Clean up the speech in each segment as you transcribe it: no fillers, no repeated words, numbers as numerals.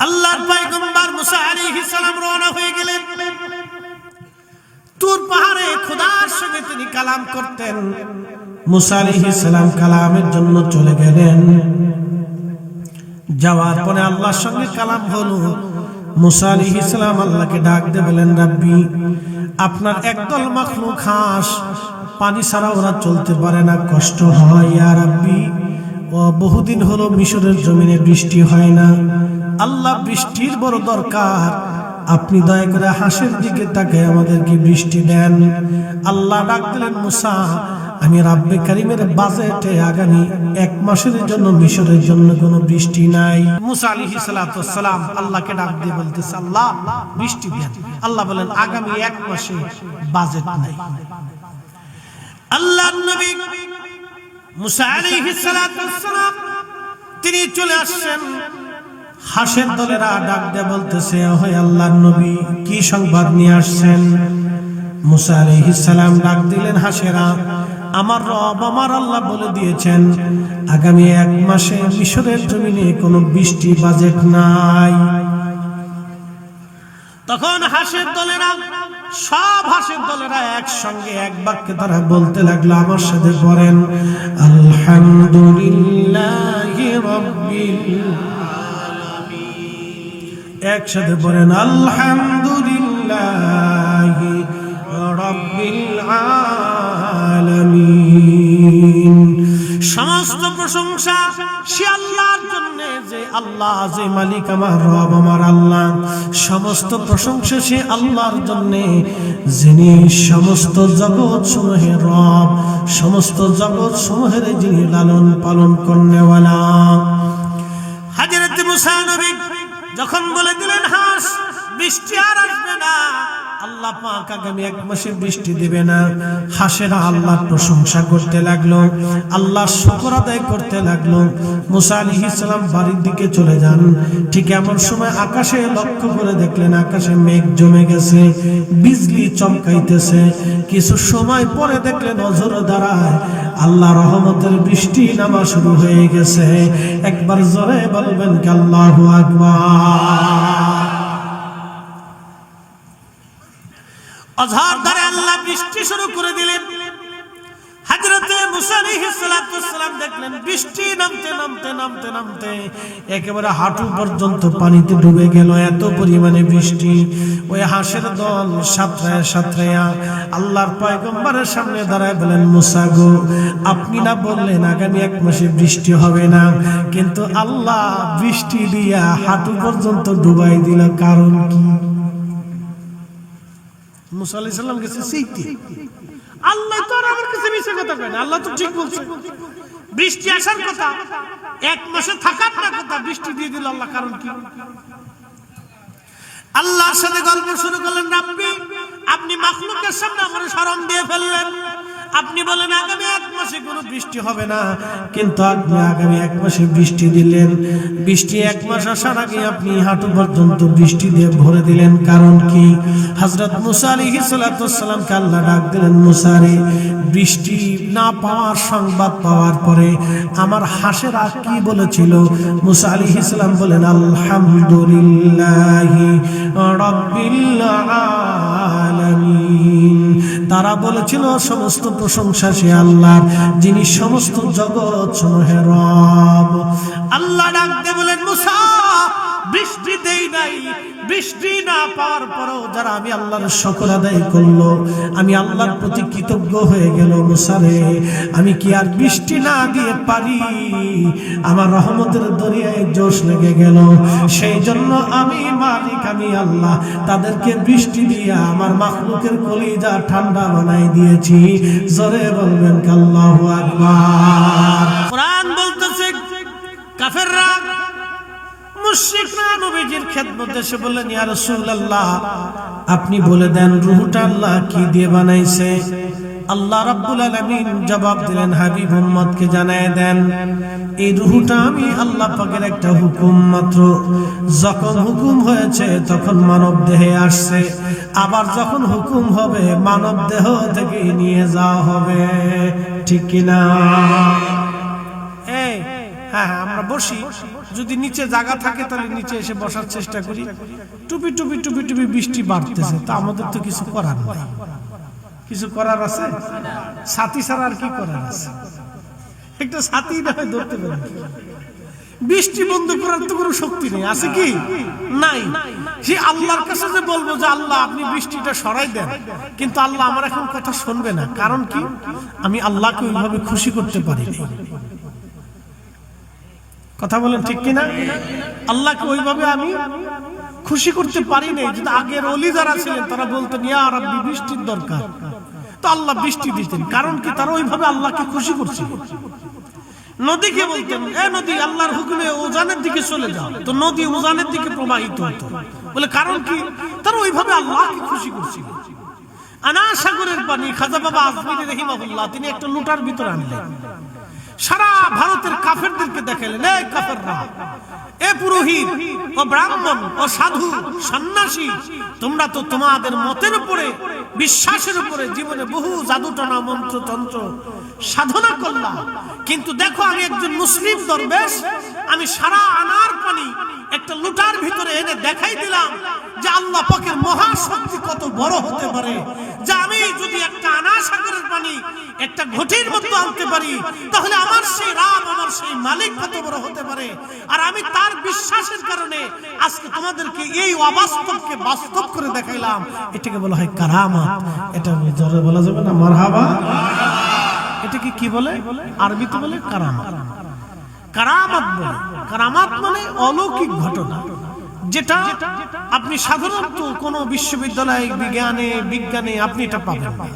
আল্লাহর পয়গম্বর মুসা আলাইহিস সালাম রওনা হয়ে গেলেন। তুর পাহাড়ে খোদার সঙ্গে তিনি কালাম করতেন। মুসা আলাইহিস সালাম কালামের জন্য চলে গেলেন। যাওয়ার পরে আল্লাহর সঙ্গে কালাম হলো। মুসা আলাইহিস সালাম আল্লাহকে ডাক দিয়ে বলেন, রাব্বি, আপনার একদল মাখলুক হাঁস, পানি ছাড়া ওরা চলতে পারে না, কষ্ট হয়। ইয়া রাব্বি, বহুদিন হলো মিশরের জমিনে বৃষ্টি হয় না। আল্লাহ, বৃষ্টির বড় দরকার, আপনি দয়া করে হাঁসের দিকে তাকায় আমাদেরকে বৃষ্টি দেন। আল্লাহ ডাক দিলেন, মুসা, আমি রাব্বে কারিমের বাজেটে আগামী 1 মাসের জন্য মিশরের জন্য কোনো বৃষ্টি নাই। মুসা আলাইহিস সালাতু সালাম আল্লাহকে ডাক দিয়ে বলতেছে, আল্লাহ বৃষ্টি দেন। আল্লাহ বলেন, আগামী 1 মাসে বাজেট নাই। আল্লাহর নবী মুসা আলাইহিস সালাতু সালাম তিনি চলে আসছেন। হাঁসের দলেরা ডাক দিয়ে বলতেছে, ওহে আল্লাহর নবী, কি সংবাদ নিয়ে আসছেন? মুসা আলাইহিস সালাম ডাক দিলেন, হাঁসেরা, আমার রব আমার আল্লাহ বলে দিয়েছেন আগামী 1 মাসে মিশরের জমিনে কোনো বৃষ্টি বাজেট নাই। তখন হাঁসের দলেরা, সব হাঁসের দলেরা একসঙ্গে এক বাক্যে তারা বলতে লাগলো, আমার সাথে পড়েন, আলহামদুলিল্লাহি রাব্বিল আলামিন। একসাথে পড়েন, আলহামদুলিল্লাহি রাব্বিল আলামিন। সমস্ত প্রশংসা সে আল্লাহর জন্য, যে আল্লাহ, যে মালিক আমার রব আমার আল্লাহ। সমস্ত প্রশংসা সে আল্লাহর জন্য, যিনি সমস্ত জগৎ সমূহের রব, সমস্ত জগৎ সমূহের যিনি লালন পালন করনেওয়ালা। হযরত মুসা নবী যখন বলে দিলেন, হাঁস বৃষ্টি আর আসবে না, আল্লাহ পাক আগামী 1 মাসে বৃষ্টি দিবে না, হাঁসেরা আল্লাহর প্রশংসা করতে লাগলো, আল্লাহর শুকর আদায় করতে লাগলো। মুসা আলাইহিস সালাম বাড়ির দিকে চলে যান। ঠিক এমন সময় আকাশে লক্ষ্য করে দেখলেন, আকাশে মেঘ জমে গেছে, বিজলি চমকাইতেছে। কিছু সময় পরে দেখলেন অজর দ্বারায় আল্লাহ রহমতের বৃষ্টি নামা শুরু হয়ে গেছে। একবার জোরে বলবেন কি আল্লাহু আকবার। অঝর ধরে আল্লাহ বৃষ্টি শুরু করে দিলেন। হযরত মুসা আলাইহিস সালাতু সালাম দেখলেন বৃষ্টি নামতে নামতে নামতে নামতে একেবারে হাঁটু পর্যন্ত পানিতে ডুবে গেল, এত পরিমাণে বৃষ্টি। ওই হাঁসের দল সাঁতরায়া সাঁতরায়া আল্লাহর পয়গম্বরের সামনে দাঁড়ায় বলেন, মুসা গো, আপনি না বললেন আগামী 1 মাসে বৃষ্টি হবে না, কিন্তু আল্লাহ বৃষ্টি দিয়া হাঁটু পর্যন্ত ডুবাই দিল, কারণ কি? মুসা আলাইহিস সালাম কাছে সেইটি, আল্লাহ তো আমার কাছে মিছে কথা কয় না, আল্লাহ তো ঠিক বলছে, বৃষ্টি আসার কথা, 1 মাসে থাকার না কথা, বৃষ্টি দিয়ে দিল আল্লাহ, কারণ কি? আল্লাহর সাথে গল্প শুরু করলেন, রাব্বি, আপনি মাখলুকের সামনে আমার শরম দিয়ে ফেললেন। আপনি বলেন আগামী 1 মাসে কোনো বৃষ্টি হবে না, কিন্তু আপনি আগামী 1 মাসে বৃষ্টি দিলেন। বৃষ্টি 1 মাস আসার আগে আপনি হাঁটু পর্যন্ত বৃষ্টি দিয়ে ভরে দিলেন, কারণ কি? হযরত মুসা আলাইহিস সালাতু সালামকে আল্লাহ ডাক দিলেন, মুসা রে, বৃষ্টি না পাওয়ার সংবাদ পাওয়ার পরে আমার হাঁসেরা কি বলেছিল? মুসা আলাইহিস সালাম বলেন, আলহামদুলিল্লাহি রাব্বিল আলামিন। তারা বলেছিল সমস্ত প্রশংসা সে আল্লাহর, যিনি সমস্ত জগৎ সমূহের রব। আল্লাহ ডাক দিয়ে বলেন, মুসা, বৃষ্টি দেই নাই, বৃষ্টি না পাওয়ার পরেও যারা আমি আল্লাহর শুকর আদায় করলো, আমি আল্লাহর প্রতি কৃতজ্ঞ হয়ে গেল, মুসা রে, আমি কি আর বৃষ্টি না দিয়ে পারি? আমার রহমতের দরিয়ায় জোশ লেগে গেল, সেই জন্য আমি মালিক, আমি আল্লাহ তাদেরকে বৃষ্টি দিয়ে আমার মাখলুকের কলিজা ঠান্ডা বানাই দিয়েছি। জোরে বলবেন কি আল্লাহু আকবার। কোরআন বলতেছে, কাফেররা, মুশরিকরা নবীজির খেদমতে এসে বললেন, ইয়া রাসূলুল্লাহ, আপনি বলে দেন রূহটা আল্লাহ কি দিয়ে বানাইছে? আল্লাহ রাব্বুল আলামিন জবাব দিলেন, হাবিব উম্মতকে জানায় দেন, এই রূহটা আমি আল্লাহ পাকের একটা হুকুম মাত্র। যখন হুকুম হয়েছে তখন মানব দেহে আসছে, আবার যখন হুকুম হবে মানব দেহ থেকে নিয়ে যাওয়া হবে, ঠিক কিনা? হ্যাঁ হ্যাঁ আমরা বসি, যদি নিচে জায়গা থাকে তাহলে নিচে এসে বসার চেষ্টা করি। টুপি টুপি টুপি টুপি বৃষ্টি বাড়তেছে, তা আমাদের তো কিছু করার নাই। কিছু করার আছে? ছাতি ছাড়া আর কি করার আছে? একটা ছাতি না হয় ধরতে পারি। বৃষ্টি বন্ধ করার তো কোনো শক্তি নেই, আছে কি? নাই। সে আল্লাহর কাছে যে বলবো যে আল্লাহ আপনি বৃষ্টিটা সরাই দেন, কিন্তু আল্লাহ আমার এখন কথা শুনবে না। কারণ কি? আমি আল্লাহকে ওইভাবে খুশি করতে পারি না। কথা বলেন ঠিক কিনা? আল্লাহকে ওইভাবে আমি খুশি করতে পারি নাই। যদি আগের ওলি যারা ছিলেন তারা বলতেন ইয়া রাব্বি বৃষ্টির দরকার, তো আল্লাহ বৃষ্টি দিতেন। কারণ কি? তারা ওইভাবে আল্লাহকে খুশি করছিল। নদীকে বলতেন এ নদী আল্লাহর হুকুমে উজানের দিকে চলে যাও, তো নদী উজানের দিকে প্রবাহিত হতো। বলে কারণ কি? তারা ওইভাবে আল্লাহকে খুশি করছিল। আনা সাগরের পানি খাজা বাবা আজমিরি রাহিমাহুল্লাহ তিনি একটা লোটার ভিতরে আনলেন, সারা ভারতের কাফেরদেরকে দেখালেন, এই কাফেররা, এ পুরোহিত ও ব্রাহ্মণ ও সাধু সন্ন্যাসী, তোমরা তো তোমাদের মতের উপরে বিশ্বাসের উপরে জীবনে বহু জাদুটনা মন্ত্রতন্ত্র সাধনা করলাম, কিন্তু দেখো আমি একজন মুসলিম দরবেশ, আমি সারা আনার পানি একটা লুটার ভিতরে এনে দেখাই দিলাম যে আল্লাহ পাকের মহাশক্তি কত বড় হতে পারে, যে আমি যদি একটা আনা সাগরের পানি একটা ঘটির মতো আনতে পারি, তাহলে আমার সেই রাব, আমার সেই মালিক কত বড় হতে পারে। আর আমি তার বিশ্বাসের কারণে আজকে তোমাদেরকে এই অবাস্তবকে বাস্তব করে দেখাইলাম। এটাকে বলা হয় কারামাত। এটা জোরে বলা যাবে না? মারহাবা। এটাকে কি বলে? আরবিতে বলে কারামাত। কারামাত বলে, কারামাত মানে অলৌকিক ঘটনা, যেটা আপনি সাধারণত কোন বিশ্ববিদ্যালয় বিজ্ঞানে আপনি এটা পাবেন না।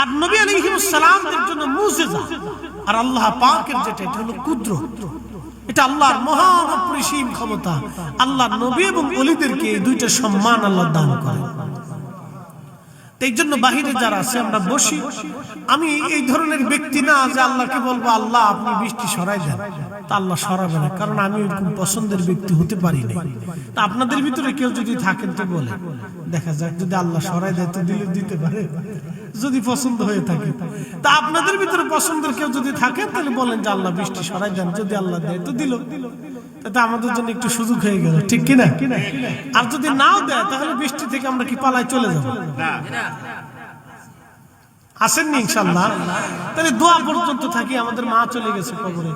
আর নবী আলাইহিস সালামের জন্য মুজিজা, আর আল্লাহ পাকের যেটা এটা হলো কুদরত। এটা আল্লাহর মহাপরিসীম ক্ষমতা। আল্লাহ নবী এবং ওলিদেরকে এই দুইটা সম্মান আল্লাহ দান করেন। এই জন্য বাহিরে যারা আছে আমরা বসি, আমি এই ধরনের ব্যক্তি না যে আল্লাহকে বলবো আল্লাহ আপনি বৃষ্টি সরাই দেন, তা আল্লাহ সরাবে না, কারণ আমি ওরকম পছন্দের ব্যক্তি হতে পারি না। তা আপনাদের ভিতরে কেউ যদি থাকেন তো বলে দেখা যাক, যদি আল্লাহ সরাই দেয় তো দিতে পারে, যদি পছন্দ হয়ে থাকে। তা আপনাদের ভিতরে পছন্দের কেউ যদি থাকে তাহলে বলেন যে আল্লাহ বৃষ্টি সরাই দেন, যদি আল্লাহ দেয় তো দিল, তাতে আমাদের জন্য একটু সুযোগ হয়ে গেল, ঠিক কিনা? আর যদি নাও দেয় তাহলে বৃষ্টি থেকে আমরা কি পালায় চলে যাবো? আসেননি ইনশাআল্লাহ। তাহলে দোয়া পর্যন্ত থাকি। আমাদের মা চলে গেছে কবরে,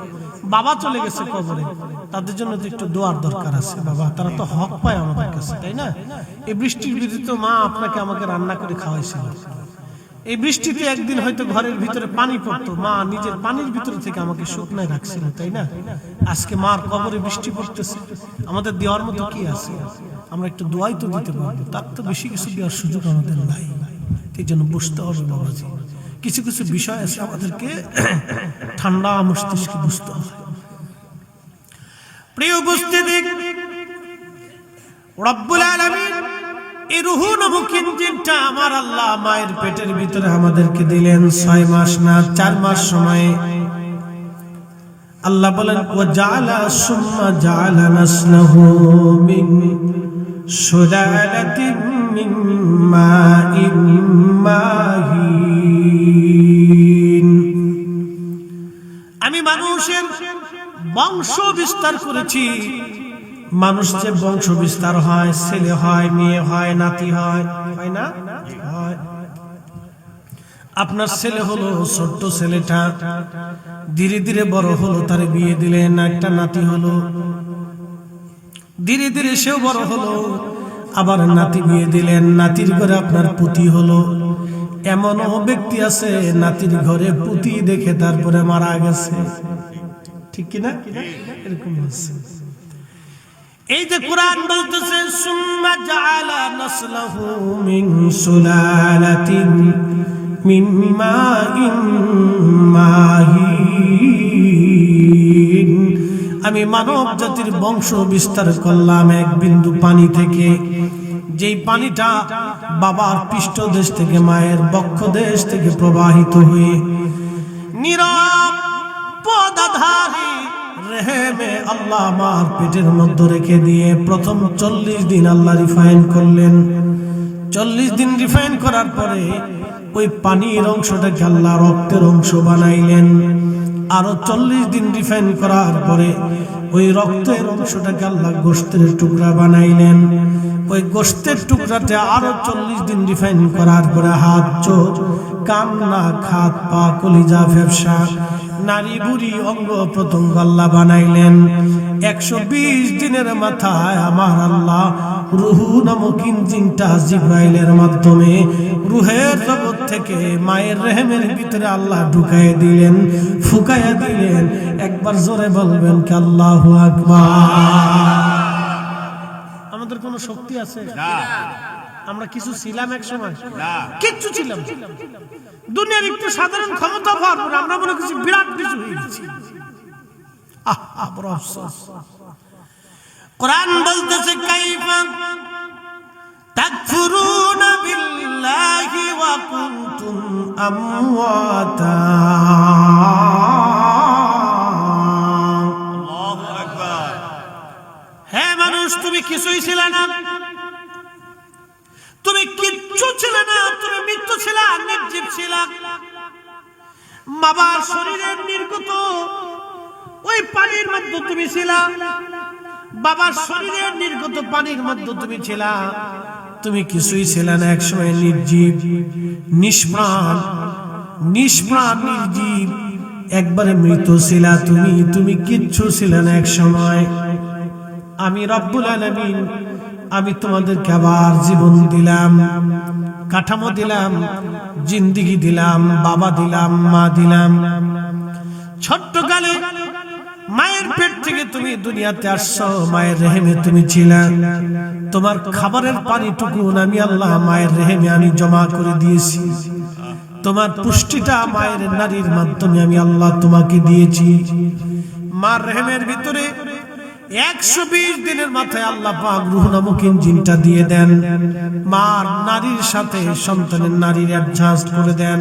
বাবা চলে গেছে কবরে, তাদের জন্য তো একটু দোয়ার দরকার আছে। বাবা তারা তো হক পায় আমাদের কাছে, তাই না? এই বৃষ্টির ভিতরে তো মা আপনাকে আমাকে রান্না করে খাওয়াইছিল। এই বৃষ্টিতে একদিন হয়তো ঘরের ভিতরে পানি পড়তো, মা নিজের পানির ভিতরে থেকে আমাকে শুকনায় রাখছিল, তাই না? আজকে মার কবরে বৃষ্টি পড়তেছে, আমাদের দেওয়ার মতো কি আছে? আমরা একটু দোয়াই তো দিতে পারবো, তার তো বেশি কিছু দেওয়ার সুযোগ আমাদের নাই। এই জন্য বুঝতে হবে বাবাজি, কিছু কিছু বিষয় আছে আমাদেরকে ঠান্ডা মস্তিষ্কে বুঝতে হবে। প্রিয় উপস্থিতি, রব্বুল আলামিন এই রূহ নামক ইঞ্জিনটা আমার আল্লাহ মায়ের পেটের ভিতরে আমাদেরকে দিলেন 6 মাস না 4 মাস সময়ে। আল্লাহ বলেন ওয়া জাআলা সুম্মা জাআলা নাসলাহু মিন সুলালাতিন মিন মাইন মাহিন। আমি মানুষের বংশ বিস্তার করেছি। মানুষ যে বংশ বিস্তার হয়, ছেলে হয়, মেয়ে হয়, নাতি হয়, হয় না? হয়। আপনার ছেলে হলো, ছোট্ট ছেলেটা ধীরে ধীরে বড় হলো, তার বিয়ে দিলেন, একটা নাতি হলো, ধীরে ধীরে সেও বড় হলো, আবার নাতি বিয়ে দিলেন, নাতির ঘরে আপনার পুতি হলো। এমনও ব্যক্তি আছে নাতির ঘরে পুতি দেখে তারপরে মারা গেছে, ঠিক কিনা? এরকম আছে। এই যে কোরআন বলতেছে সুম্মা জাআলা নাসলাহু মিন সুলালাতিন মিন মাইন মাহিন। আমি মানব জাতির বংশ বিস্তার করলাম এক বিন্দু পানি থেকে, যেই পানিটা বাবার পৃষ্ঠদেশ থেকে, মায়ের বক্ষদেশ থেকে প্রবাহিত হয়ে নিরাপদাধারী রেহেমে আল্লাহ আমার পেটের মধ্যে রেখে দিয়ে প্রথম 40 দিন আল্লাহ রিফাইন করলেন। 40 দিন রিফাইন করার পরে ওই পানির অংশটাকে আল্লাহ রক্তের অংশ বানাইলেন। আরো 40 দিন রিফাইন করার পরে ওই রক্তের অংশটাকে আল্লাহ গোশতের টুকরা বানাইলেন। ওই গোশতের টুকরাতে আরো 40 দিন রিফাইন করার পরে হাত, চোখ, কান, নাক, হাত, পা, কলিজা, ফেফসা, নারী বুড়ি অঙ্গ প্রত্যঙ্গ আল্লাহ বানাইলেন। 120 দিনের মাথায় আমার আল্লাহ রুহু নামক ইঞ্জিনটা জিবরাইলের মাধ্যমে রুহের জগৎ থেকে মায়ের রেহেমের ভিতরে আল্লাহ ঢুকাইয়া দিলেন, ফুকাইয়া দিলেন। একবার জোরে বলবেন কি আল্লাহু আকবার। আমাদের কোনো শক্তি আছে? আমরা কিছু ছিলাম এক সময়? কিচ্ছু ছিলাম। দুনিয়ার একটু সাধারণ ক্ষমতা পাওয়ার পর আমরা মনে করছি বিরাট কিছু হয়ে গেছি। বড় আফসোস। কোরআন বলতেছে কাইফা তাকফুরুনা বিল্লাহি ওয়া কুনতুম আমওয়াতা। আল্লাহু আকবার। হে মানুষ, তুমি কিছুই ছিলে না, তুমি কিচ্ছু ছিলে না, তুমি মৃত্যু ছিলা, নির্জীব ছিলা। বাবার শরীরের নির্গত ওই পানির মধ্যে তুমি ছিলা, বাবার শরীরের নির্গত পানির মধ্যে তুমি ছিলা। তুমি কিছুই ছিলে না, একসময় নির্জীব, নিষ্প্রাণ, নির্জীব, একবারে মৃত ছিলা তুমি কিচ্ছু ছিলে না এক সময়। আমি রব্বুল আলামিন, আমি তোমাদেরকে আবার জীবন দিলাম, কাঠামো দিলাম, জিন্দেগি দিলাম, বাবা দিলাম, মা দিলাম। ছোট্ট কালে মায়ের পেট থেকে তুমি দুনিয়াতে আসছো, মায়ের রেহেমে তুমি ছিলা। তোমার খাবারের পানিটুকু আমি আল্লাহ মায়ের রেহেমে আমি জমা করে দিয়েছি। তোমার পুষ্টিটা মায়ের নারীর মাধ্যমে আমি আল্লাহ তোমাকে দিয়েছি। মার রেহেমের ভিতরে 120 দিনের মাথায় আল্লাহ পাক রূহ নামক ইঞ্জিনটা দিয়ে দেন। মার নারীর সাথে সন্তানের নারীর অ্যাডজাস্ট করে দেন।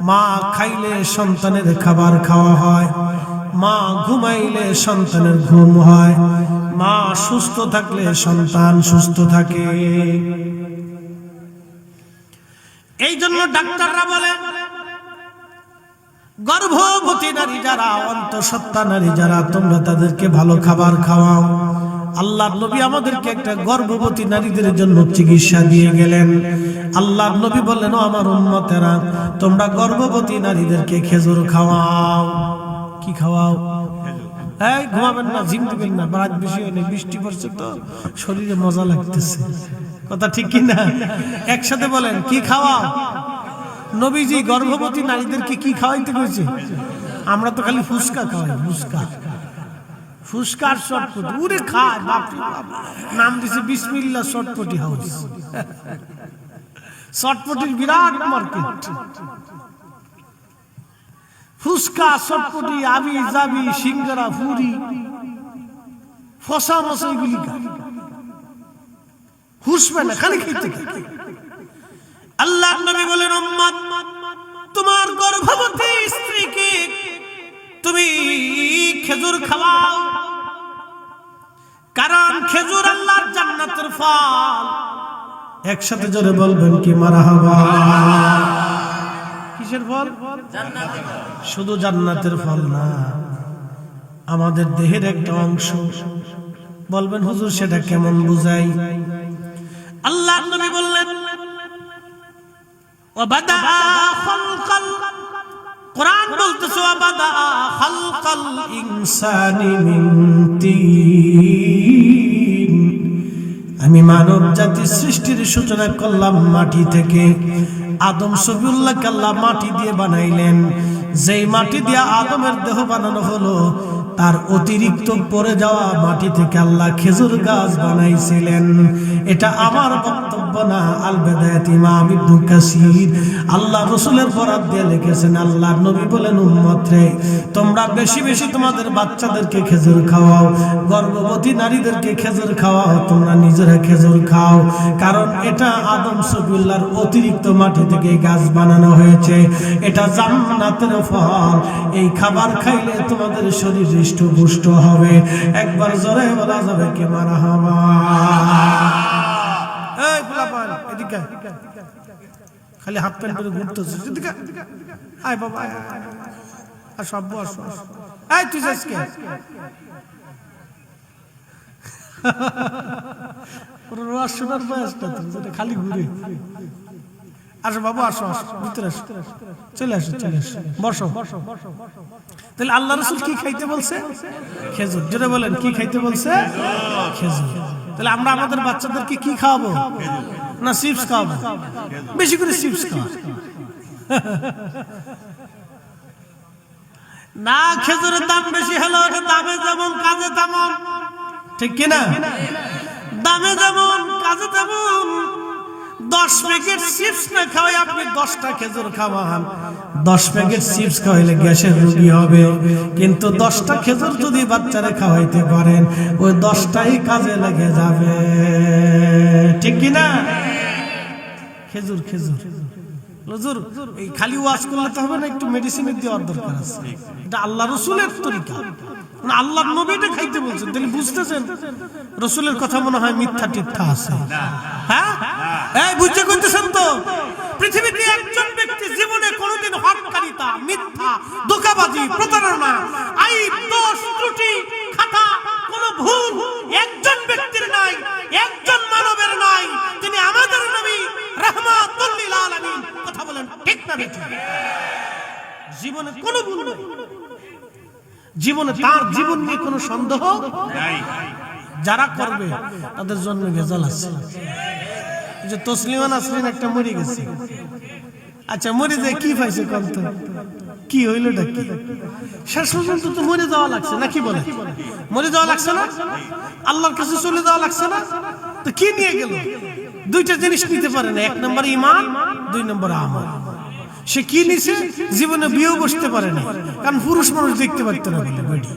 মা খাইলে সন্তানের খাবার খাওয়া হয়, মা ঘুমাইলে সন্তানের ঘুম হয়, মা সুস্থ থাকলে সন্তান সুস্থ থাকে। এই জন্য ডাক্তাররা বলে গর্ভবতী নারী যারা, অন্তঃসত্ত্বা নারী যারা, তোমরা তাদেরকে ভালো খাবার খাওয়াও। আল্লাহর নবী আমাদেরকে একটা গর্ভবতী নারীদের জন্য চিকিৎসা দিয়ে গেলেন। আল্লাহর নবী বললেন, ও আমার উম্মতেরা, তোমরা গর্ভবতী নারীদেরকে খেজুর খাওয়াও। কি খাওয়াও? এই ঘুমাবেন না, জিম দিবেন না, রাত বেশি হয়নি, বৃষ্টি পড়ছে তো শরীরে মজা লাগতেছে। কথা ঠিক কিনা? একসাথে বলেন, কি খাওয়াও? নবীজি গর্ভবতী নারীদেরকে কি খাওয়াইতে কইছে? আমরা তো খালি ফুসকা খাওয়াই, ফুসকা, ফুসকার শর্টপটি। উরে খায়, বাপ রে বাপ, নাম দিছে বিসমিল্লাহ শর্টপটি হাউস। শর্টপটির বিরাট মার্কেট। ফুসকা, শর্টপটি, আবি জাবি, সিঙ্গারা, ফুরি, ফসা মশা, এগুলি খায়। হুসবে না, খালি খেতে খায়। আল্লাহ নবী বলেন, উম্মত, তোমার গর্ভবতী স্ত্রীকে তুমি খেজুর খাওয়াও, কারণ খেজুর আল্লাহর জান্নাতের ফল। একসাথে জোরে বলবেন কি মারহাবা। কিসের ফল? জান্নাতের ফল। শুধু জান্নাতের ফল না, আমাদের দেহের একটা অংশ। বলবেন হুজুর সেটা কেমন বুঝাই? আল্লাহ নবী বললেন, وبدأ خلق القرآن বলতেছে وبدأ خلق الإنسان من طين। আমি মানব জাতির সৃষ্টির সূচনা করলাম মাটি থেকে। আদম সফিউল্লাহকে আল্লাহ মাটি দিয়ে বানাইলেন। যেই মাটি দিয়ে আদমের দেহ বানানো হলো, তার অতিরিক্ত পড়ে যাওয়া মাটি থেকে আল্লাহ খেজুর গাছ বানাইছিলেন। এটা আমার বক্তব্য না, আল বেদায়াত ইমাম ইবনে কাসির আল্লাহ রাসূলের বরাত দিয়ে লিখেছেন। আল্লাহর নবী বলেন, উম্মত রে, তোমরা বেশি বেশি তোমাদের বাচ্চাদেরকে খেজুর খাওয়াও, গর্ভবতী নারীদেরকে খেজুর খাওয়াও, তোমরা নিজেরা খেজুর খাও, কারণ এটা আদম সফিউল্লাহর অতিরিক্ত মাটি থেকে গাছ বানানো হয়েছে। এটা জান্নাতের ফল। এই খাবার খাইলে তোমাদের শরীর হৃষ্টপুষ্ট হবে। একবার জোরে বলা যাবে কি মারহাবা। এই পোলাপান এদিকে, খালি হাত প্যান্ট পরে ঘুরতেছিস, এদিকে আয় বাবা, আসো আব্বু আসো। এই তুই যাস কে? ওর রোয়াজ শোনার বয়সটা তো, যেটা খালি ঘুরে। আসো বাবু আসো, ভিতরে আসো, চলে আসো চলে আসো, বসো। তাহলে আল্লাহ রাসূল কি খাইতে বলছে? খেজুর। জোরে বলেন, কি খাইতে বলছে? খেজুর। তাহলে আমরা আমাদের বাচ্চাদেরকে কি খাওয়াবো? না চিপস খাওয়াবো? বেশি করে চিপস খাওয়া না। খেজুরের দাম বেশি হলো, ওটা দামে যেমন কাজে তেমন, ঠিক কিনা? দামে যেমন কাজে তেমন। 10 প্যাকেট চিপস না খাওয়াই আপনি 10টা খেজুর খাওয়ান, 10 প্যাকেট চিপস খাওয়াইলে গ্যাসের রোগী হবে। কিন্তু 10টা খেজুর যদি বাচ্চারা খাওয়াইতে পারেন, ওই 10টাই কাজে লেগে যাবে, ঠিক কিনা? খেজুর খেজুর হুজুর, এই খালি ওয়াজ করলে তো হবে না, একটু মেডিসিনের দেওয়ার দরকার আছে। এটা আল্লাহ রাসূলের তরিকা, আল্লাহর নবী এটা খাইতে বলছেন। তাহলে বুঝতেছেন রাসূলের কথা মনে হয় মিথ্যা টিথ্যা আছে। হ্যাঁ, এই বুঝতে করতেছেন তো? পৃথিবীতে একজন ব্যক্তি জীবনে কোনোদিন হঠকারিতা, মিথ্যা, ধোঁকাবাজি, প্রতারণা, আইব, দোষ, ত্রুটি, খাতা, কোনো ভুল একজন ব্যক্তির নাই, একজন মানবের নাই। তিনি আমাদের নবী রাহমাতুল লিল আলামিন। কথা বলেন ঠিক না বেঠিক? জীবনে কোনো ভুল নাই, জীবনে তার জীবন নিয়ে কোনো সন্দেহ নাই। যারা করবে তাদের জন্য ভেজাল আছে। যে তসলিমা নাসরিন একটা মরে গেছে, আচ্ছা মরে যায় কি পাইছে কত, কি হইলটা কি? শেষ পর্যন্ত তো মরে যাওয়া লাগছে, নাকি বলে? মরে যাওয়া লাগছে না? আল্লাহর কাছে চলে যাওয়া লাগছে না? তো কি নিয়ে গেল? দুইটা জিনিস নিতে পারে না, 1 নম্বর ঈমান, 2 নম্বর আমল। সে কি নিছে? জীবনে বিয়েও বসতে পারে না, কারণ পুরুষ মানুষ দেখতে পারতো না বলে বেডি।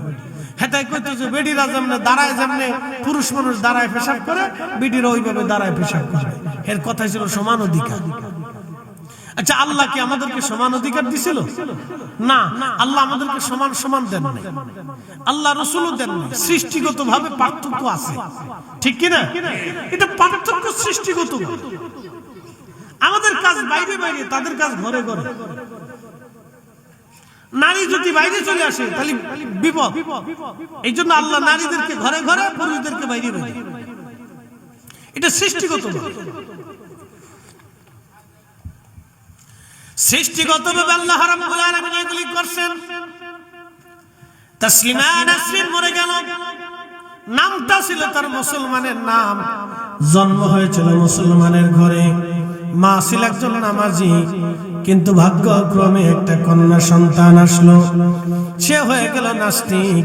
হেতাই কইতো যে বেডিরা যেমনে দাঁড়ায়, যেমনে পুরুষ মানুষ দাঁড়ায় পেশাব করে, বেডিরা ওইভাবে দাঁড়ায় পেশাব করে। এর কথা ছিল সমান অধিকার। আচ্ছা আল্লাহ কি আমাদেরকে সমান অধিকার দিছিল? না, আল্লাহ আমাদেরকে সমান সমান দেন নাই, আল্লাহ রাসূলও দেন নাই। সৃষ্টিগতভাবে পার্থক্য আছে, ঠিক কি না? এটা পার্থক্য সৃষ্টিগত। আমাদের কাজ বাইরে বাইরে, তাদের কাজ ঘরে ঘরে। নারী যদি বাইরে চলে আসে তাহলে বিপদ। এই জন্য আল্লাহ নারীদেরকে ঘরে ঘরে, পুরুষদেরকে বাইরে বাইরে। এটা সৃষ্টিগত। সৃষ্টিগতভাবে আল্লাহ রাব্বুল আলামিন এগুলি করছেন। তাসলিমা নাসরিন মরে গেল, নামটা ছিল তার মুসলমানের নাম, জন্ম হয়েছিল মুসলমানের ঘরে, মা ছিল একজন নামাজি। কিন্তু ভাগ্যক্রমে একটা কন্যা সন্তান আসলো, সে হয়ে গেল নাস্তিক।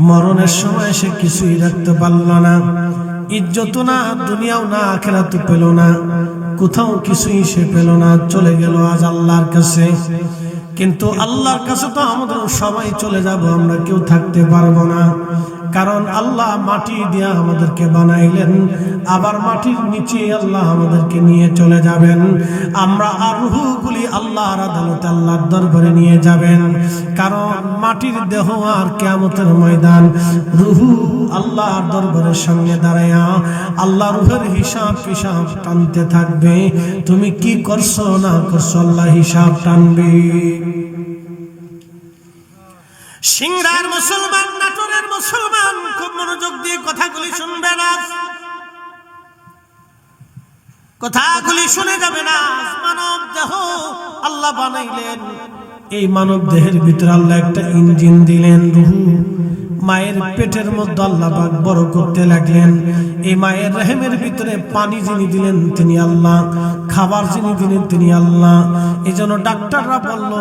মরণের সময় সে কিছুই রাখতে পারল না, ইজ্জত না, দুনিয়াও না, আখিরাত পেল না, কোথাও কিছুই সে পেল না। চলে গেল আজ আল্লাহর কাছে। কিন্তু আল্লাহর কাছে তো আমাদের সবাই চলে যাব, আমরা কেউ থাকতে পারবো না। কারণ আল্লাহ মাটি দিয়ে আমাদেরকে বানাইলেন, আবার মাটির নিচে আল্লাহ আমাদেরকে নিয়ে চলে যাবেন। আমরা আর রূহগুলি আল্লাহর আদালতে, আল্লাহর দরবারে নিয়ে যাবেন। কারণ মাটির দেহ আর কিয়ামতের ময়দান রূহ আল্লাহর দরবারের সামনে দাঁড়ায়া আল্লাহ রূহের হিসাব কিতাব টানতে থাকবে। তুমি কি করছো না করছো, আল্লাহ হিসাব টানবে। সিংড়ার মুসলমান, নাটোরের মুসলমান, খুব মনোযোগ দিয়ে কথাগুলি শুনবে না, কথাগুলি শুনে যাবে না। মানব দেহ আল্লাহ বানাইলেন, এই মানব দেহের ভিতরে আল্লাহ একটা ইঞ্জিন দিলেন, রূহ। মায়ের পেটের মধ্যে আল্লাহ পাক বড় করতে লাগলেন। এই মায়ের রহমের ভিতরে পানি যিনি দিলেন তিনি আল্লাহ, খাবার যিনি দিলেন তিনি আল্লাহ। এই জন্য ডাক্তাররা বলল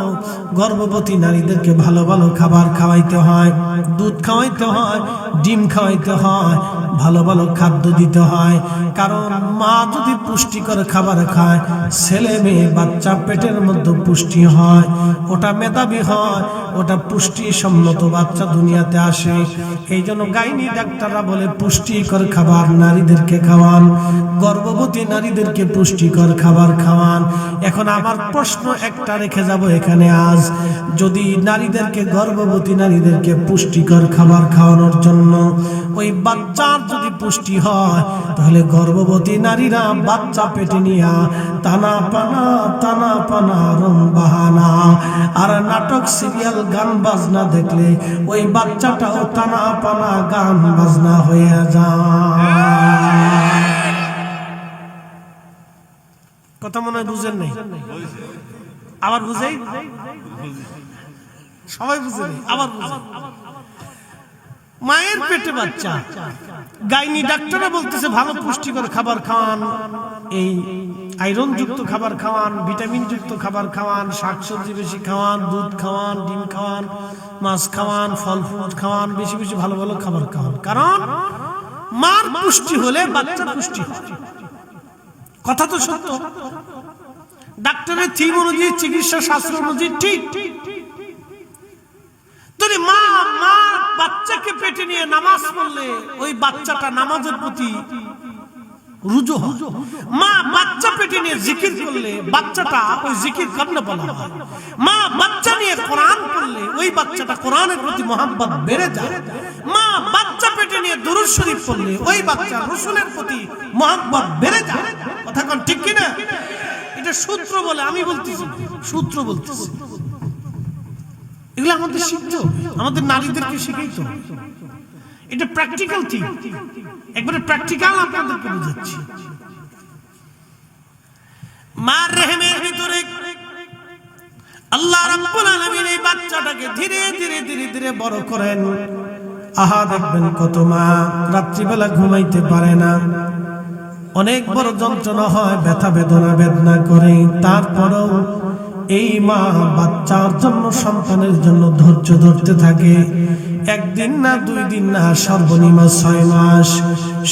গর্ভবতী নারীদেরকে ভালো ভালো খাবার খাওয়াইতে হয়, দুধ খাওয়াইতে হয়, ডিম খাওয়াইতে হয়, ভালো ভালো খাদ্য দিতে হয়। কারণ মা যদি পুষ্টিকর খাবার খায়, ছেলে মেয়ে বাচ্চা পেটের মধ্যে পুষ্টি হয়, ওটা মেধাবী হয়, ওটা পুষ্টি সম্মত বাচ্চা দুনিয়াতে আসে। এই জন্য গাইনি ডাক্তাররা বলে পুষ্টিকর খাবার নারীদেরকে খাওয়ান, গর্ভবতী নারীদেরকে পুষ্টিকর খাবার খাওয়ান। এখন আমার প্রশ্ন একটা রেখে যাব এখানে আজ, যদি নারীদেরকে, গর্ভবতী নারীদেরকে পুষ্টিকর খাবার খাওয়ানোর জন্য ওই বাচ্চার যদি পুষ্টি হয় তাহলে গর্ভবতী নারীরা বাচ্চা পেটে নিয়া টানা পানা রং বাহানা আর নাটক সিরিয়াল গান বাজনা দেখলে ওই বাচ্চাটাও টানা পানা গান বাজনা হয়ে যায়। কথা মনে হয় বুঝেন নাই, আবার বুঝাই, সবাই বুঝে নেই, আবার বুঝাই। মায়ের পেটে বাচ্চা, গাইনি ডাক্তাররা বলতেছে ভালো পুষ্টিকর খাবার খাওয়ান, এই আয়রন যুক্ত খাবার খাওয়ান, ভিটামিন যুক্ত খাবার খাওয়ান, শাকসবজি বেশি খাওয়ান, দুধ খাওয়ান, ডিম খাওয়ান, মাছ খাওয়ান, ফল ফ্রুট খাওয়ান, বেশি বেশি ভালো ভালো খাবার খাওয়ান, কারণ মার পুষ্টি হলে বাচ্চা পুষ্টি হয়। কথা তো সত্য, ডাক্তারের থিম অনুযায়ী, চিকিৎসা শাস্ত্র অনুযায়ী ঠিক। মা বাচ্চাকে পেটে নিয়ে নামাজ পড়লে ওই বাচ্চাটা নামাজের প্রতি রুজু হয়। মা বাচ্চা পেটে নিয়ে জিকির করলে বাচ্চাটা ওই জিকির করলে বলা হয়। মা বাচ্চা নিয়ে কোরআন পড়লে ওই বাচ্চাটা কোরআনের প্রতি মহব্বত বেড়ে যায়। মা বাচ্চা পেটে নিয়ে দুরূদ শরীফ পড়লে ওই বাচ্চা রাসূলের প্রতি মহব্বত বেড়ে যায়। কথা কোন ঠিক কিনা? এটা সূত্র বলে, আমি বলতেছি সূত্র বলতেছি। এগুলো আমাদের শিখতে হবে, আমাদের নারীদেরকে শিখাইতে হবে। এটা প্র্যাকটিক্যাল থিং, একবারে প্র্যাকটিক্যাল আপনাদেরকে বুঝাচ্ছি। মার রেহেমের ভিতরে আল্লাহ রাব্বুল আলামিন এই বাচ্চাটাকে ধীরে ধীরে ধীরে ধীরে বড় করেন। আহা, দেখবেন কত মা রাত্রিবেলা ঘুমাইতে পারে না, অনেক বড় যন্ত্রণা হয়, ব্যথা বেদনা করে, তারপরেও এই মা বাচ্চার জন্য, সন্তানের জন্য ধৈর্য ধরতে থাকে। একদিন না, 2 দিন না, সর্বনিম্ন 6 মাস,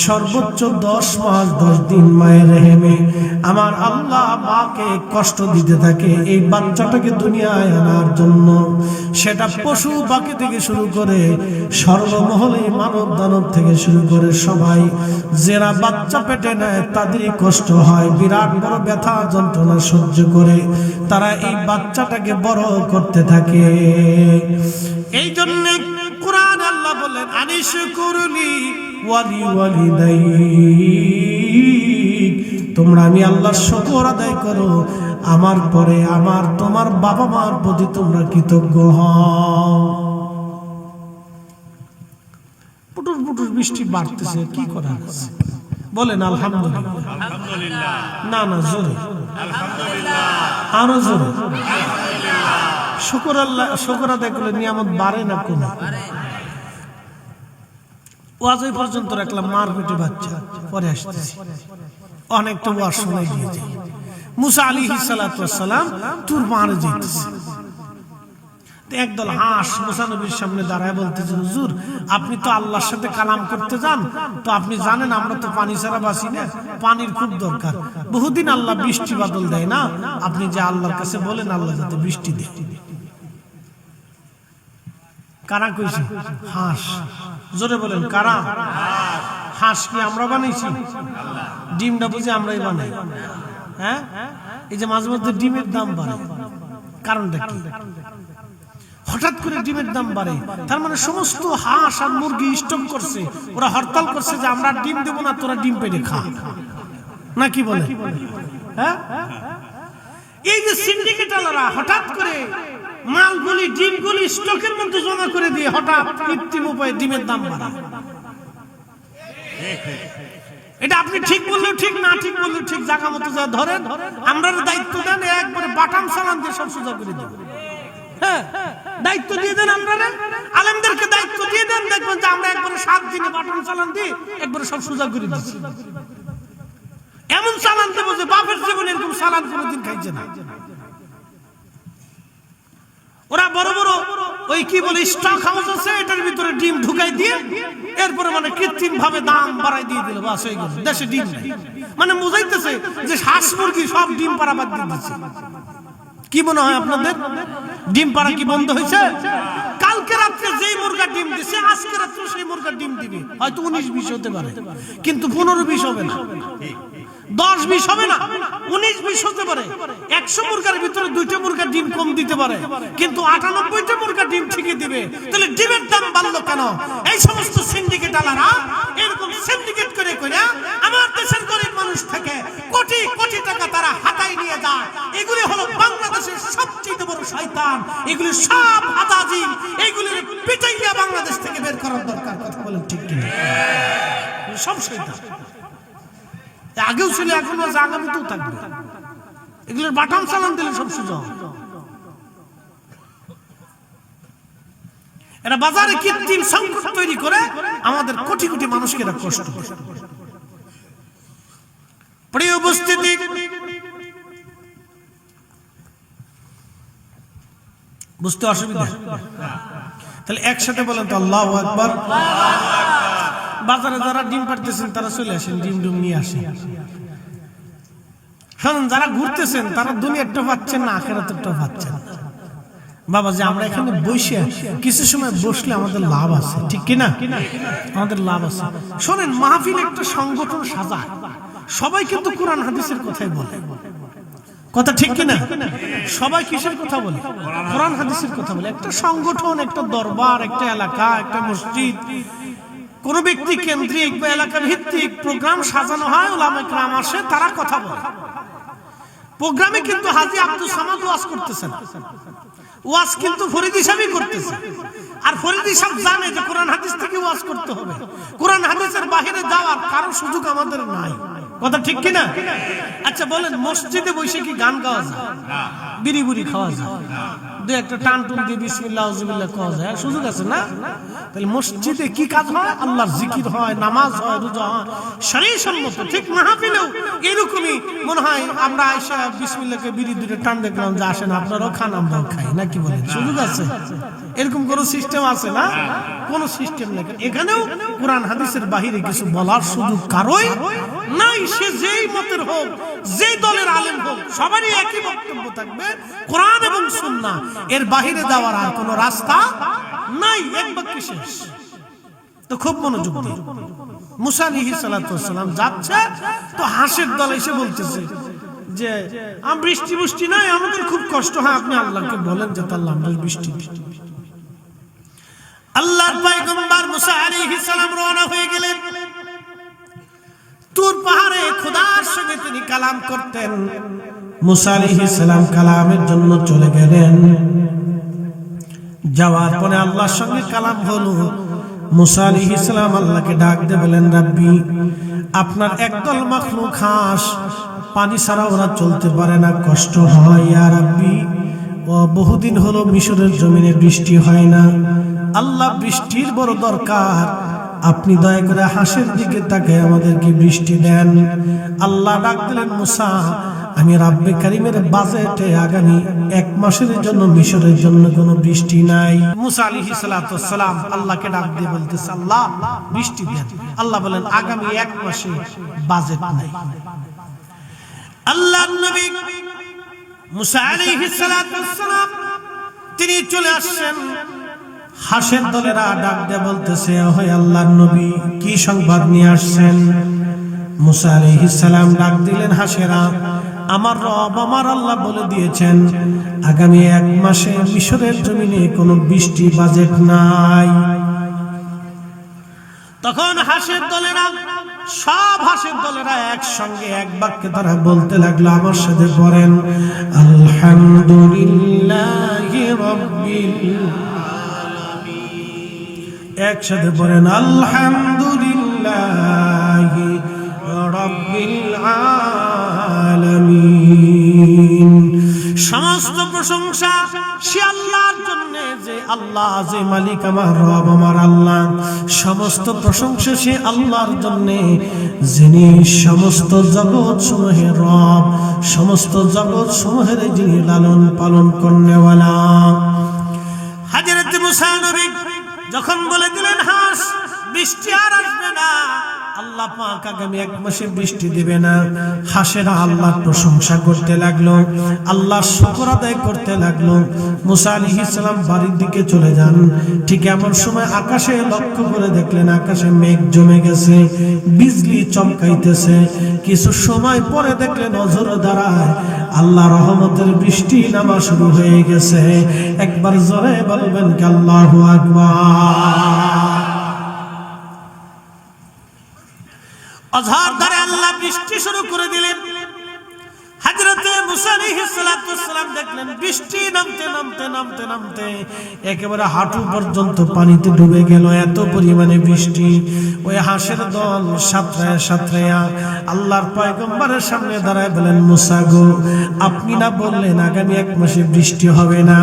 সর্বোচ্চ 10 মাস 10 দিন মায়ের রেহেমে আমার আল্লাহ মাকে কষ্ট দিতে থাকে এই বাচ্চাটাকে দুনিয়ায় আনার জন্য। সেটা পশু পাখি থেকে শুরু করে সর্বমহলে মানব দানব থেকে শুরু করে সবাই যারা বাচ্চা পেটে নেয় তাদেরই কষ্ট হয়, বিরাট বড় ব্যথা যন্ত্রণা সহ্য করে তারা এই বাচ্চাটাকে বড় করতে থাকে। এই জন্য কুরআন আল্লাহ বলেন, আনিশকুরলি ওয়ালি ওয়ালিদাইক, তোমরা আমি আল্লাহর শুকর আদায় করো, আমার পরে আমার তোমার বাবা মার প্রতি তোমরা কৃতজ্ঞ হও। পুটুর পুটুর বৃষ্টি বাড়তেছে, কি করার আছে বলেন? আলহামদুলিল্লাহ। না না, জোরে আরো জোরে শুকর আল্লাহ, শুকর আদায় করলে নিয়ামত বাড়ে না কমে? ওয়াজ এই পর্যন্ত রাখলাম, মার পেটে বাচ্চা, পরে আসতেছি অনেক তো ওয়াজ শোনাই দিয়েছে। মুসা আলাইহিস সালাতু ওয়াস সালাম তুর পাহাড়ে যাইতেছে, একদল হাঁস মুসা নবীর সামনে দাঁড়ায় বলতেছে, হুজুর আপনি তো আল্লাহর সাথে কালাম করতে যান, তো আপনি জানেন আমরা তো পানি ছাড়া বাঁচি না, পানির খুব দরকার, বহুদিন আল্লাহ বৃষ্টি বাদল দেয় না, আপনি যে আল্লাহর কাছে বলেন আল্লাহ যাতে বৃষ্টি দেয়। কারা কইছে? হাঁস। জোরে বলেন কারা? হাঁস কি আমরা বানাইছি? ডিমটা বুঝে আমরাই বানাই। হ্যাঁ, এই যে মাঝে মধ্যে ডিমের দাম বাড়ে, কারণটা কি? হঠাৎ করে ডিমের দাম বাড়ে, তার মানে সমস্ত হাঁস আর মুরগি স্টক করছে, ওরা হরতাল করছে যে আমরা ডিম দেবো না, তোরা ডিম পেড়ে খা, না কি বলে? হ্যাঁ, এই যে সিন্ডিকেটরা হঠাৎ করে মালগুলি ডিমগুলি স্টকের মধ্যে জমা করে দিয়ে হঠাৎ কৃত্রিম উপায়ে ডিমের দাম বাড়ায়। এটা আপনি ঠিক বললেও ঠিক, না ঠিক বললেও ঠিক, জায়গা মতো যা ধরেন, আমরা দায়িত্ব দেন, একবারে বাটাম চালান দিয়ে সব সোজা করে দেব। হ্যাঁ, দায়িত্ব দিয়ে দেন, আপনারা আলেমদেরকে দায়িত্ব দিয়ে দেন, দেখবেন যে আমরা একবারে 7 দিনে বাটাম চালান দিয়ে একবারে সব সোজা করে দিচ্ছি। এমন চালান দেবো যে বাপের জীবনে এরকম চালান কোনোদিন খাইছে না। ওরা বড় বড় ওই কি বলে স্টক হাউস আছে, এটার ভিতরে ডিম ঢুকাই দিয়ে এরপরে মানে কৃত্রিম ভাবে দাম বাড়াই দিয়ে দিল, বাস হয়ে গেল, দেশে ডিম নাই। মানে বুঝাইতেছে যে হাঁস মুরগি সব ডিম পাড়া বাদ দিয়ে দিচ্ছে। কি মনে হয় আপনাদের? ডিম পাড়া কি বন্ধ হয়েছে? কাল কালকে রাত্রে যেই মুরগা ডিম দিছে আজকে রাত্রে সেই মুরগা ডিম দিবে, হয়তো 19-20 হতে পারে, কিন্তু 15-20 হবে না, 10-20 হবে না, 19-20 হতে পারে। 100 মুরগার ভিতরে 2টা মুরগা ডিম কম দিতে পারে, কিন্তু 98টা মুরগা ডিম ঠিকই দিবে। তাহলে ডিমের দাম বাড়লো কেন? এই সমস্ত সিন্ডিকেট আলারা এরকম সিন্ডিকেট করে করে আমার দেশের গরিব মানুষ থেকে কোটি কোটি টাকা তারা হাতায় নিয়ে যায়। এগুলি হলো বাংলাদেশের সবচেয়ে বড় শয়তান। এগুলি সব হাতাজিম, এগুলির পিটাইয়া বাংলাদেশ থেকে বের করার দরকার। কথা বলেন ঠিক কিনা? সব শয়তান আগেও ছিল, এখনো আছে, আগামীতেও থাকবে। এগুলোর বাটাম চালান দিলে সব সুযোগ। এরা বাজারে কৃত্রিম সংকট তৈরি করে আমাদের কোটি কোটি মানুষকে এরা কষ্ট দেয়। প্রিয় উপস্থিতি, বুঝতে অসুবিধা? তাহলে একসাথে বলেন তো আল্লাহু আকবার। বাজারে যারা ডিম পাড়তেছেন তারা চলে আসেন, ডিম নিয়ে আসেন। শুনুন, যারা ঘুরতেছেন তারা দুনিয়ারটা পাচ্ছেন না, আখিরাতেরটা পাচ্ছেন। বাবা যে আমরা এখানে বসে কিছু সময় বসলে আমাদের লাভ আছে, ঠিক কিনা? আমাদের লাভ আছে। শোনেন, মাহফিল একটা সংগঠন সাজায়, সবাই কিন্তু কোরআন হাদিসের কথাই বলে। কথা ঠিক কিনা? সবাই কিসের কথা বলে? কোরআন হাদিসের কথা বলে। একটা সংগঠন, একটা দরবার, একটা এলাকা, একটা মসজিদ, কোন ব্যক্তি কেন্দ্রিক বা এলাকা ভিত্তিক প্রোগ্রাম সাজানো হয়, উলামায়ে কেরাম আসে, তারা কথা বলে। প্রোগ্রামে কিন্তু হাজী আব্দুল সামাদ ওয়াজ করতেছেন, ওয়াজ কিন্তু ফরিদি সাহেবই করতেছে। আর ফরিদি সাহেব জানে যে কোরআন হাদিস থেকে ওয়াজ করতে হবে, কোরআন হাদিসের বাইরে যাওয়ার কারো সুযোগ আমাদের নাই। কথা ঠিক কিনা? আচ্ছা বলেন, মসজিদে বসে কি গান গাওয়া যায়? বিড়ি বুড়ি খাওয়া যায়? দু একটা টান টুন দিয়ে বিসমিল্লাহ আউযুবিল্লাহ খাওয়া যায়? সুযোগ আছে না? তাহলে মসজিদে কি কাজ হয়? আল্লাহর জিকির হয়, নামাজ হয়, রোজা হয়, শরীয়তসম্মত। ঠিক মাহফিলেও এরকমই মনে হয় আমরা আয়েশা বিসমিল্লাহকে বিড়ি দুটো টান দেখলাম যে আসেন আপনারাও খান আমরাও খাই, নাকি বলেন? সুযোগ আছে? এরকম কোন সিস্টেম আছে না? কোন সিস্টেম নেই। এখানেও কোরআন হাদিসের বাহিরে কিছু বলার সুযোগ কারোই নাই। সে যেই মতের হোক, যেই দলের আলেম হোক, সবারই একই বক্তব্য থাকবে, কোরআন এবং সুন্নাহ, এর বাহিরে যাওয়ার আর কোন রাস্তা নাই। এক বাক্যে শেষ। তো খুব মনোযোগ দিন। মুসা আলাইহিস সালাতু ওয়াস সালাম যাচ্ছে, তো হাঁসের দল এসে বলতেছে যে বৃষ্টি নাই, আমাদের খুব কষ্ট হয়, আপনি আল্লাহকে বলেন যে আল্লাহ আমাদের বৃষ্টি। আল্লাহর পয়গম্বর মুসা আলাইহিস সালাম রওনা হয়ে গেলেন তুর পাহাড়ে। খোদার সঙ্গে তিনি কালাম করতেন। মুসা আলাইহিস সালাম কালামের জন্য চলে গেলেন। যাওয়ার পরে আল্লাহর সঙ্গে কালাম হলো। মুসা আলাইহিস সালাম আল্লাহকে ডাক দিয়ে বলেন, রাব্বি, আপনার একদল মাখলুক হাঁস, পানি ছাড়া ওরা চলতে পারে না, কষ্ট হয়। ইয়া রাব্বি, ও বহুদিন হলো মিশরের জমিনে বৃষ্টি হয় না, আল্লাহ বৃষ্টির বড় দরকার, আপনি দয়া করে হাঁসের দিকে তাকায় আমাদেরকে বৃষ্টি দেন। আল্লাহ ডাক দিলেন, মুসা, আমি রাব্বে কারিমের বাজেটে আগামী 1 মাসের জন্য মিশরের জন্য কোনো বৃষ্টি নাই। মুসা আলাইহিস সালাতু ওয়াস সালাম আল্লাহকে ডাক দিয়ে বলতেছে, আল্লাহ বৃষ্টি দেন। আল্লাহ বলেন, আগামী 1 মাসে বাজেট নাই। আল্লাহর নবী মুসা আলাইহিস সালাতু ওয়াস সালাম তিনি চলে আসছেন। হাঁসের দলেরা ডাক দিয়ে বলতেছে, হে আল্লাহর নবী, কি সংবাদ নিয়ে আসছেন? মুসা আলাইহিস সালাম ডাক দিলেন, হাঁসেরা, আমার রব আমার আল্লাহ বলে দিয়েছেন আগামী 1 মাসে মিশরের জমিনে কোনো বৃষ্টি বাজেট নাই। তখন হাঁসের দলেরা, সব হাঁসের দলেরা একসঙ্গে এক বাক্যে তারা বলতে লাগলো, আমার সাথে পড়েন, আলহামদুলিল্লাহি রাব্বিল আলামিন। একসাথে পড়েন, আলহামদুলিল্লাহি রাব্বিল আলামিন। সমস্ত প্রশংসা সে আল্লাহর জন্য, যে আল্লাহ, যে মালিক আমার রব আমার আল্লাহ। সমস্ত প্রশংসা সে আল্লাহর জন্য, যিনি সমস্ত জগৎ সমূহের রব, সমস্ত জগৎ সমূহের যিনি লালন পালন করনেওয়ালা। হযরত মুসা নবী যখন বলে দিলেন হাঁস বৃষ্টি আর আসবে না, আল্লাহ আল্লাহ পাক আগামী 1 মাসে বৃষ্টি দিবে না। হাঁসেরা আল্লাহর প্রশংসা করতে লাগলো, আল্লাহর শুকর আদায় করতে লাগলো। মুসা আলাইহিস সালাম বাড়ির দিকে চলে যান। ঠিক এমন সময় আকাশে লক্ষ্য করে দেখলেন আকাশে মেঘ জমে গেছে, বিজলি চমকাইতেছে। কিছু সময় পরে দেখলেন নজর দ্বারায় আল্লাহর রহমতের বৃষ্টি নামা শুরু হয়ে গেছে। একবার জোরে বলবেন কি আল্লাহু আকবার। অঝর ধরে আল্লাহ বৃষ্টি শুরু করে দিলেন। হযরতে মুসা আলাইহিস সালাতু ওয়াস সালাম দেখলেন বৃষ্টি নামতে নামতে নামতে নামতে একেবারে হাঁটু পর্যন্ত পানিতে ডুবে গেল, এত পরিমাণে বৃষ্টি। ওই হাঁসের দল সাঁতরায়া সাঁতরায়া আল্লাহর পয়গম্বরের সামনে দাঁড়ায় বলেন, মুসা গো, আপনি না বললেন আগামী 1 মাসে বৃষ্টি হবে না,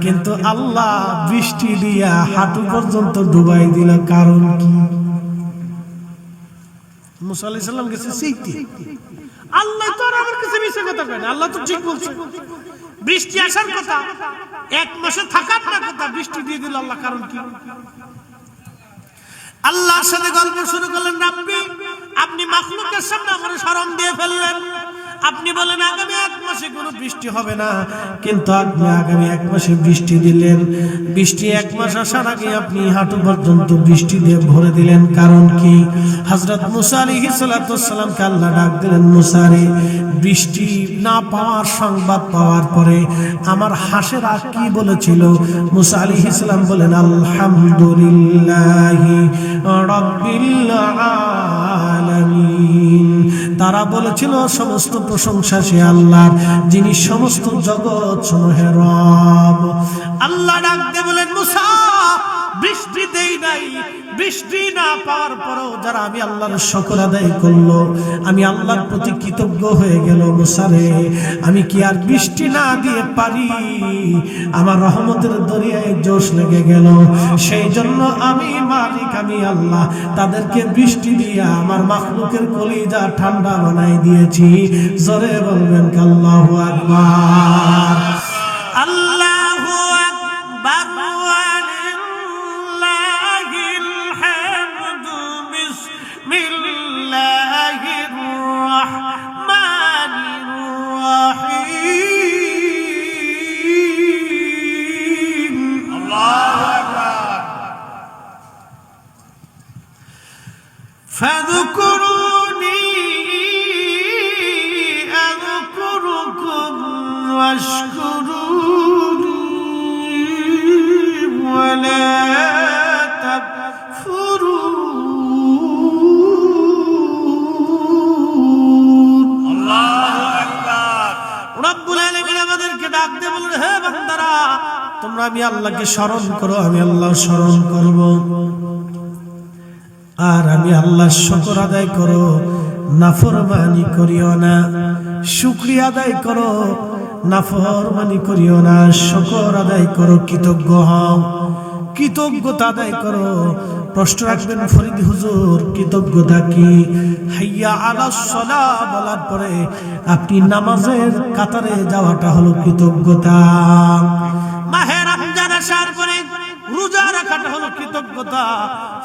কিন্তু আল্লাহ বৃষ্টি দিয়া হাঁটু পর্যন্ত ডুবাই দিল, কারণ কি? মুসা আলাইহিস সালাম গেছে শিখতে, আল্লাহ তো আর আমার কাছে মিছে কথা কয় না, আল্লাহ তো ঠিক বলছে। বৃষ্টি আসার কথা, 1 মাসে থাকার না কথা, বৃষ্টি দিয়ে দিল আল্লাহ, কারণ কি? আল্লাহর সাথে গল্প শুরু করলেন, রাব্বি আপনি মাখলুকের সামনে আমার শরম দিয়ে ফেললেন। আপনি বলেন আগামী 1 মাসে কোনো বৃষ্টি হবে না, কিন্তু আপনি আগামী 1 মাসে বৃষ্টি দিলেন। বৃষ্টি 1 মাস আসার আগে আপনি হাঁটু পর্যন্ত বৃষ্টি দিয়ে ভরে দিলেন, কারণ কি? হযরত মুসা আলাইহিস সালাতু ওয়াস সালামকে আল্লাহ ডাক দিলেন, মুসা রে, বৃষ্টি না পাওয়ার সংবাদ পাওয়ার পরে আমার হাঁসেরা কি বলেছিল? মুসা আলাইহিস সালাম বলেন, আলহামদুলিল্লাহি রাব্বিল আলামিন। তারা বলেছিল সমস্ত প্রশংসা সে আল্লাহর, যিনি সমস্ত জগৎ সমূহের রব। আল্লাহ ডাক দিয়ে বলেন, মুসা বৃষ্টি দেই নাই, বৃষ্টি না পাওয়ার পরেও যারা আমি আল্লাহর শুকর আদায় করলো, আমি আল্লাহর প্রতি কৃতজ্ঞ হয়ে গেল, মুসা রে, আমি কি আর বৃষ্টি না দিয়ে পারি? আমার রহমতের দরিয়ায় জোশ লেগে গেল, সেই জন্য আমি মালিক, আমি আল্লাহ তাদেরকে বৃষ্টি দিয়ে আমার মাখলুকের কলিজা ঠান্ডা বানাই দিয়েছি। জোরে বলবেন কি আল্লাহু আকবার। আল্লাহু আকবার। فاذكروني أذكركم واشكروني ولا تكفرون। الله أكبر। رب العالمين আমাদেরকে ডাক দিয়ে বলেন, হে বান্দারা, তোমরা আমি আল্লাহকে স্মরণ করো, আমি আল্লাহ স্মরণ করব, আর আমি আল্লাহর শুকর আদায় করো, নাফরমানি করিও না। শুকরিয়া আদায় করো, নাফরমানি করিও না। শুকর আদায় করো, কৃতজ্ঞ হও, কৃতজ্ঞতা আদায় করো। প্রশ্ন রাখবেন, ফরিদ হুজুর কৃতজ্ঞতা কি? হাইয়া আলাস সালাহ বলার পরে আপনি নামাজের কাতারে যাওয়াটা হলো কৃতজ্ঞতা। মাহে রমজান আসার পরে রোজা রাখাটা হলো কৃতজ্ঞতা।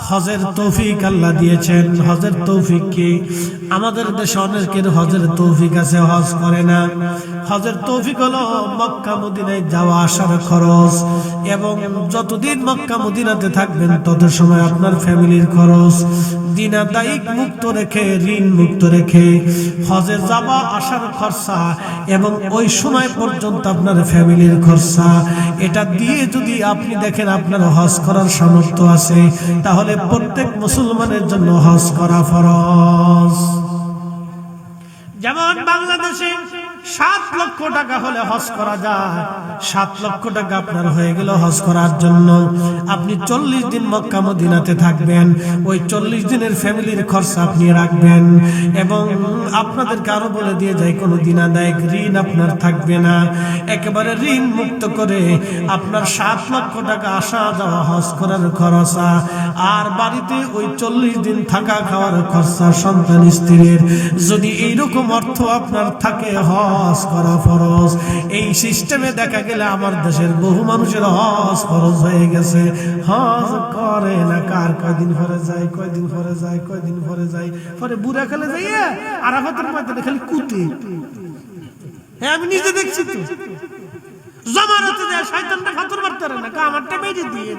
হজের তৌফিক আল্লাহ দিয়েছেন। হজের তৌফিক কি? আমাদের দেশে অনেকের হজের তৌফিক আছে, হজ করে না। হজের তৌফিক হলো মক্কা মদিনায় যাওয়া আসার খরচ, এবং যতদিন মক্কা মদিনাতে থাকবেন তত সময় আপনার ফ্যামিলির খরচ দিনাদায়িক মুক্ত রেখে, ঋণ মুক্ত রেখে হজে যাওয়া আসার খরচা, এবং ওই সময় পর্যন্ত আপনার ফ্যামিলির খরচা, এটা দিয়ে যদি আপনি দেখেন আপনার হজ করার সামর্থ্য আছে, তাহলে প্রত্যেক মুসলমানের জন্য হজ করা ফরজ। যেমন বাংলাদেশে 7 লক্ষ টাকা হলে হজ করা যায়। 7 লক্ষ টাকা আপনার হয়ে গেল হজ করার জন্য। আপনি 40 দিন মক্কা মদিনাতে থাকবেন, ওই 40 দিনের ফ্যামিলির খরচা আপনি রাখবেন, এবং আপনাদেরকে আরো বলে দিয়ে যায় কোনো দিনাদায়ক ঋণ আপনার থাকবে না। একেবারে ঋণ মুক্ত করে আপনার 7 লক্ষ টাকা আসা যাওয়া হজ করার খরচা, আর বাড়িতে ওই 40 দিন থাকা খাওয়ার খরচা, সন্তান স্ত্রীর। যদি এইরকম অর্থ আপনার থাকে, হয় হজ করা ফরজ। এই সিস্টেমে দেখা গেলে আমার দেশের বহু মানুষের হজ ফরজ হয়ে গেছে, হজ করে না। কার কয়দিন পরে যায়, কয়দিন পরে যায়, কয়দিন পরে যায়, পরে বুড়া খেলে যাইয়া আরাফাতের ময়দানে খালি কুতে। হ্যাঁ আমি নিজে দেখছি তো, জমারাতে যায় শয়তানটা ফাতর মারতে পারে না, আমারটা বেজে দিয়ে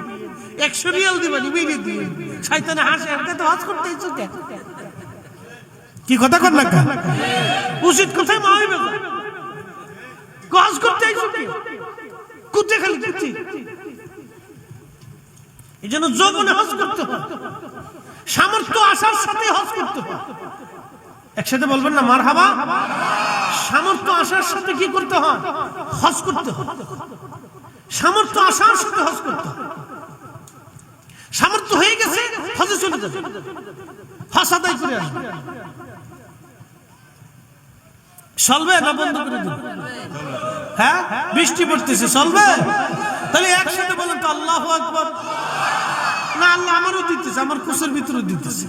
100 রিয়াল দিবানি বেজে দিয়ে শয়তানে হাসে, আমাকে তো হজ করতে ইচ্ছুক। কি কথা কর না কা উচিত কোথায় মা হইবে হজ করতে ইচ্ছুক কুতে খালি কুতে। এই জন্য যৌবনে হজ করতে হয়, সামর্থ্য আসার সাথে হজ করতে হয়। একসাথে বলবেন না মারহাবা। সামর্থ্য আসার সাথে কি করতে হয়? হজ করতে হয়। সামর্থ্য আসার সাথে হজ করতে হয়। সামর্থ্য হয়ে গেছে হজে চলে যাবে, হজ আদায় করে আসবে। চলবে না বন্ধ করে দিন? হ্যাঁ বৃষ্টি পড়তেছে, চলবে? তাহলে একসাথে বলেন তো আল্লাহু আকবার। না আল্লাহ আমারও দিতেছে, আমার কোষের ভিতরে দিতেছে।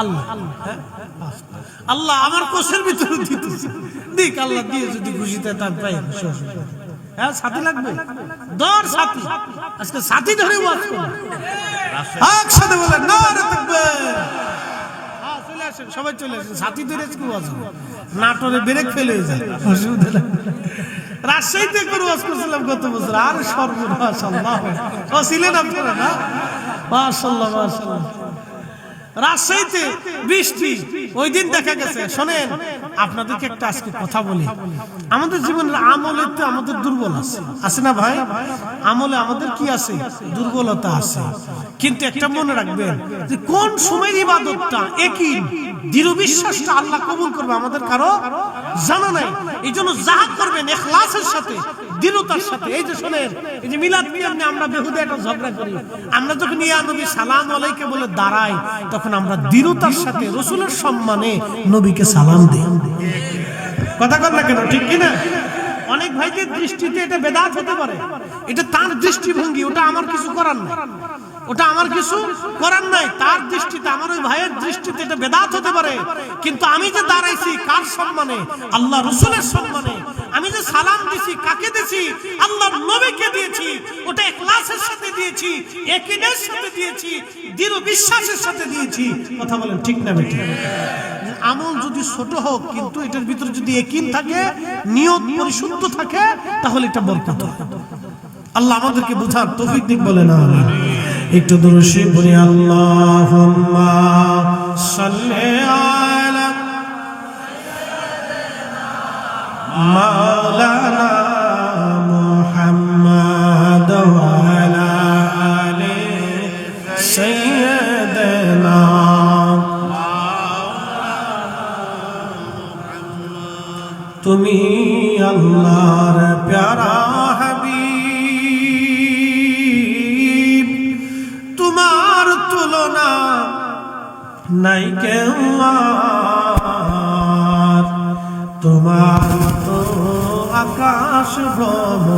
আল্লাহ আল্লাহ আমার কোষের ভিতরে দিতেছে, দিক আল্লাহ দিয়ে যদি খুশিতে তার পাই। হ্যাঁ সাথী লাগবে, দর সাথী। আজকে সাথী ধরে ওয়াজ করুন, একসাথে বলেন নারে তাকবীর। হ্যাঁ চলে আসেন, সবাই চলে আসেন, সাথী ধরে ওয়াজ করুন। নাটোরে ব্রেক ফেলে যায়, অসুবিধা নেই। রাজশাহীতে করে ওয়াজ করছিলাম গত বছর, আর সর্বনাশ। আল্লাহ ও ছিলেন আপনারা না? মাশাআল্লাহ মাশাআল্লাহ। রাজশাহীতে বৃষ্টি, ওই দিন দেখা গেছে। শোনেন আপনাদেরকে একটা আজকে কথা বলি, আমাদের জীবনের আমলে তো আমাদের দুর্বল আছে, আছে না ভাই? আমলে আমাদের কি আছে? দুর্বলতা আছে। কিন্তু একটা মনে রাখবেন যে কোন সময় ইবাদতটা একই দৃঢ় বিশ্বাসটা আল্লাহ কবুল করবে আমাদের কারো জানা নাই। এই জন্য যা করবেন ইখলাসের সাথে, দৃঢ়তার সাথে। এই যে শোনেন, এই যে মিলাদ নিয়ে আমরা বেহুদা একটা ঝগড়া করি। আমরা যখন ইয়া নবী সালাম আলাইকে বলে দাঁড়াই, তখন আমরা দৃঢ়তার সাথে রাসূলের সম্মানে নবীকে সালাম দিই। কথা কর না কেন, ঠিক কি না? অনেক ভাইদের দৃষ্টিতে এটা বেদাত হতে পারে, এটা তার দৃষ্টিভঙ্গি, ওটা আমার কিছু করার নাই, ওটা আমার কিছু করার নাই। তার দৃষ্টিতে, আমার ওই ভাইয়ের দৃষ্টিতে এটা বেদাত হতে পারে। কিন্তু আমি যে দাঁড়াইছি কার সম্মানে? আল্লাহ রাসূলের সম্মানে। আমি যে সালাম দিছি কাকে দিছি? আল্লাহর নবীকে দিয়েছি। ওটা ইখলাসের সাথে দিয়েছি, ইয়াকিনের সাথে দিয়েছি, দৃঢ় বিশ্বাসের সাথে দিয়েছি। কথা বলেন ঠিক না বেঠিক? আমল যদি ছোট হোক, কিন্তু এটার ভিতরে যদি ইয়াকিন থাকে, নিয়ত পরিশুদ্ধ থাকে, তাহলে এটা বরকত। আল্লাহ আমাদেরকে বুঝার তৌফিক দিক, বলে না আমিন। একটু দুরূদ পড়ি, আল্লাহুম্মা সাল্লি আলা মাওলানা মুহাম্মাদ ওয়া আলা আলি সাইয়্যিদিনা। তুমি আল্লাহর প্যারা হাবিব, তোমার তুলনা নাই কেউ আর, তোমার তো আকাশ ভ্রমণ।